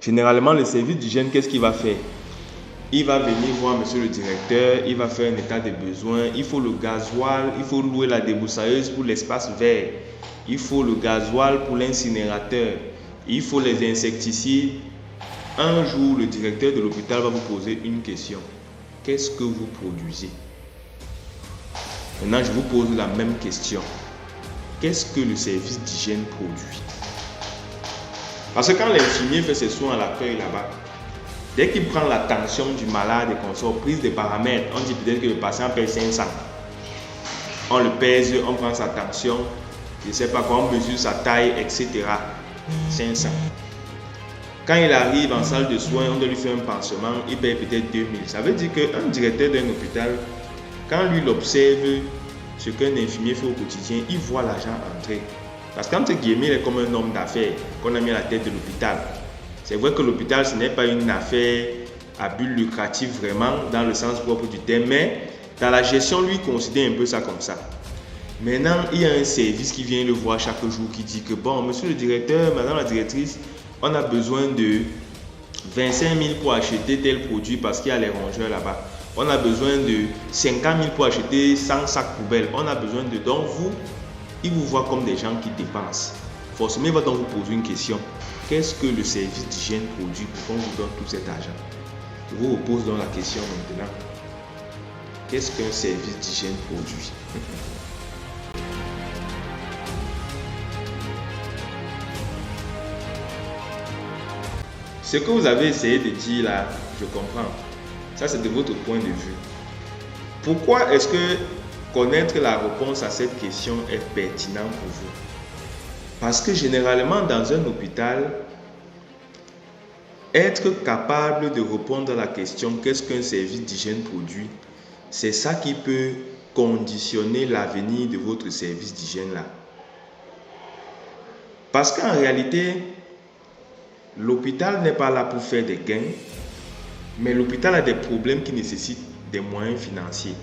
Généralement, le service d'hygiène, qu'est-ce qu'il va faire? Il va venir voir monsieur le directeur, il va faire un état de besoin, il faut le gasoil, il faut louer la débroussailleuse pour l'espace vert, il faut le gasoil pour l'incinérateur, il faut les insecticides. Un jour, le directeur de l'hôpital va vous poser une question. Qu'est-ce que vous produisez? Maintenant, je vous pose la même question. Qu'est-ce que le service d'hygiène produit? Parce que quand l'infirmier fait ses soins à l'accueil là-bas, dès qu'il prend la tension du malade et qu'on sort prise des paramètres, on dit peut-être que le patient pèse 500. On le pèse, on prend sa tension, je ne sais pas quoi, on mesure sa taille, etc. 500. Quand il arrive en salle de soins, on doit lui faire un pansement, il paye peut-être 2000. Ça veut dire qu'un directeur d'un hôpital, quand lui il observe ce qu'un infirmier fait au quotidien, il voit l'argent entrer. Parce qu'entre guillemets, il est comme un homme d'affaires qu'on a mis à la tête de l'hôpital. C'est vrai que l'hôpital, ce n'est pas une affaire à but lucratif vraiment, dans le sens propre du terme, mais dans la gestion, lui, il considère un peu ça comme ça. Maintenant, il y a un service qui vient le voir chaque jour qui dit que bon, monsieur le directeur, madame la directrice, on a besoin de 25 000 pour acheter tel produit parce qu'il y a les rongeurs là-bas. On a besoin de 50 000 pour acheter 100 sacs poubelles. On a besoin de... Donc, il vous voit comme des gens qui dépensent. Forcément, il va donc vous poser une question. Qu'est-ce que le service d'hygiène produit pour qu'on vous donne tout cet argent? Je vous repose donc la question maintenant. Qu'est-ce qu'un service d'hygiène produit? Ce que vous avez essayé de dire là, je comprends. Ça, c'est de votre point de vue. Pourquoi est-ce que connaître la réponse à cette question est pertinent pour vous? Parce que généralement, dans un hôpital, être capable de répondre à la question qu'est-ce qu'un service d'hygiène produit, c'est ça qui peut conditionner l'avenir de votre service d'hygiène là. Parce qu'en réalité, l'hôpital n'est pas là pour faire des gains, mais l'hôpital a des problèmes qui nécessitent des moyens financiers.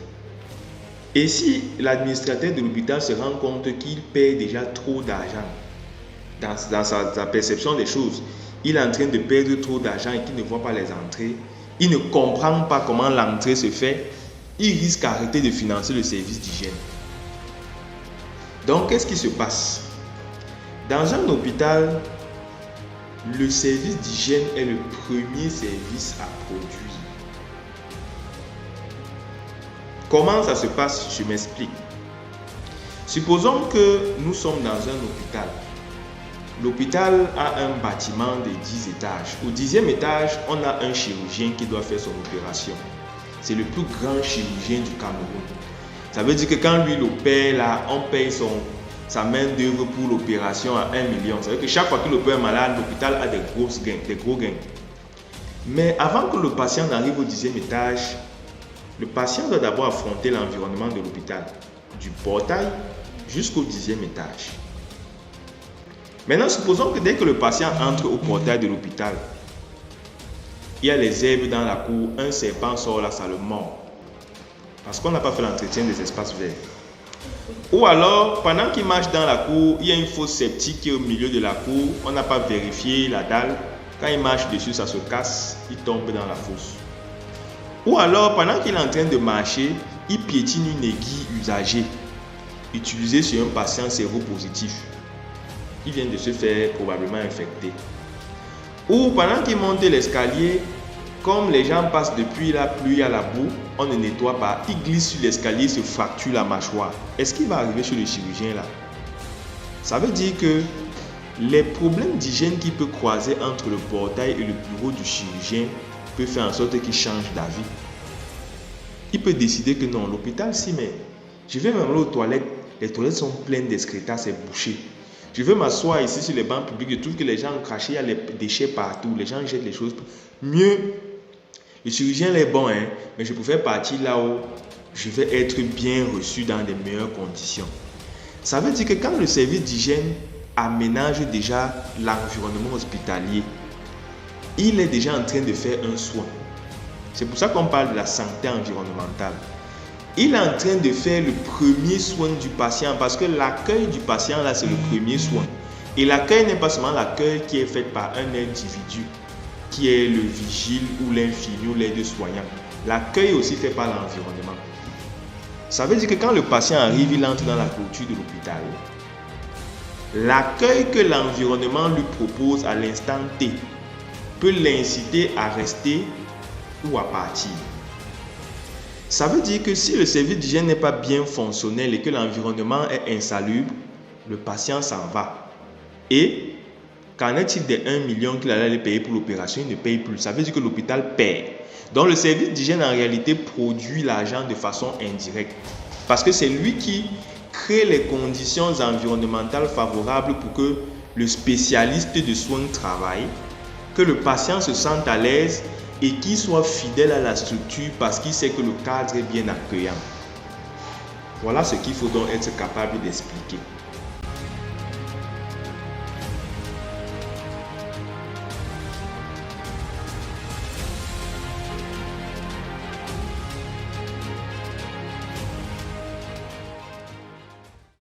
Et si l'administrateur de l'hôpital se rend compte qu'il paye déjà trop d'argent dans sa perception des choses, il est en train de perdre trop d'argent et qu'il ne voit pas les entrées, il ne comprend pas comment l'entrée se fait, il risque d'arrêter de financer le service d'hygiène. Donc, qu'est-ce qui se passe? Dans un hôpital, le service d'hygiène est le premier service à produire. Comment ça se passe? Je m'explique. Supposons que nous sommes dans un hôpital. L'hôpital a un bâtiment de 10 étages. Au 10e étage, on a un chirurgien qui doit faire son opération. C'est le plus grand chirurgien du Cameroun. Ça veut dire que quand lui l'opère, là, on paye sa main d'œuvre pour l'opération à 1 million. Ça veut dire que chaque fois qu'il opère un malade, l'hôpital a des gros gains. Mais avant que le patient n'arrive au 10e étage, le patient doit d'abord affronter l'environnement de l'hôpital, du portail jusqu'au 10e étage. Maintenant, supposons que dès que le patient entre au portail de l'hôpital, il y a les herbes dans la cour, un serpent sort là, ça le mord. Parce qu'on n'a pas fait l'entretien des espaces verts. Ou alors, pendant qu'il marche dans la cour, il y a une fosse septique qui est au milieu de la cour, on n'a pas vérifié la dalle. Quand il marche dessus, ça se casse, il tombe dans la fosse. Ou alors, pendant qu'il est en train de marcher, il piétine une aiguille usagée, utilisée sur un patient séropositif. Il vient de se faire probablement infecter. Ou pendant qu'il monte l'escalier, comme les gens passent depuis la pluie à la boue, on ne nettoie pas, il glisse sur l'escalier, se fracture la mâchoire. Est-ce qu'il va arriver chez le chirurgien là? Ça veut dire que les problèmes d'hygiène qu'il peut croiser entre le portail et le bureau du chirurgien peut faire en sorte qu'il change d'avis. Il peut décider que non, l'hôpital si, mais je vais m'amener aux toilettes, les toilettes sont pleines d'excréta, c'est bouché. Je veux m'asseoir ici sur les bancs publics, je trouve que les gens ont craché, il y a les déchets partout, les gens jettent les choses. Mieux, le chirurgien est bon, mais je préfère partir là où je vais être bien reçu dans des meilleures conditions. Ça veut dire que quand le service d'hygiène aménage déjà l'environnement hospitalier, il est déjà en train de faire un soin. C'est pour ça qu'on parle de la santé environnementale. Il est en train de faire le premier soin du patient parce que l'accueil du patient, là, c'est le premier soin. Et l'accueil n'est pas seulement l'accueil qui est fait par un individu. qui est le vigile ou l'infirmier ou l'aide-soignant. L'accueil est aussi fait par l'environnement. Ça veut dire que quand le patient arrive, il entre dans la clôture de l'hôpital. L'accueil que l'environnement lui propose à l'instant T peut l'inciter à rester ou à partir. Ça veut dire que si le service d'hygiène n'est pas bien fonctionnel et que l'environnement est insalubre, le patient s'en va. Et qu'en est-il des 1 million qu'il allait payer pour l'opération? Il ne paye plus. Ça veut dire que l'hôpital perd. Donc le service d'hygiène en réalité produit l'argent de façon indirecte. Parce que c'est lui qui crée les conditions environnementales favorables pour que le spécialiste de soins travaille, que le patient se sente à l'aise et qu'il soit fidèle à la structure parce qu'il sait que le cadre est bien accueillant. Voilà ce qu'il faut donc être capable d'expliquer.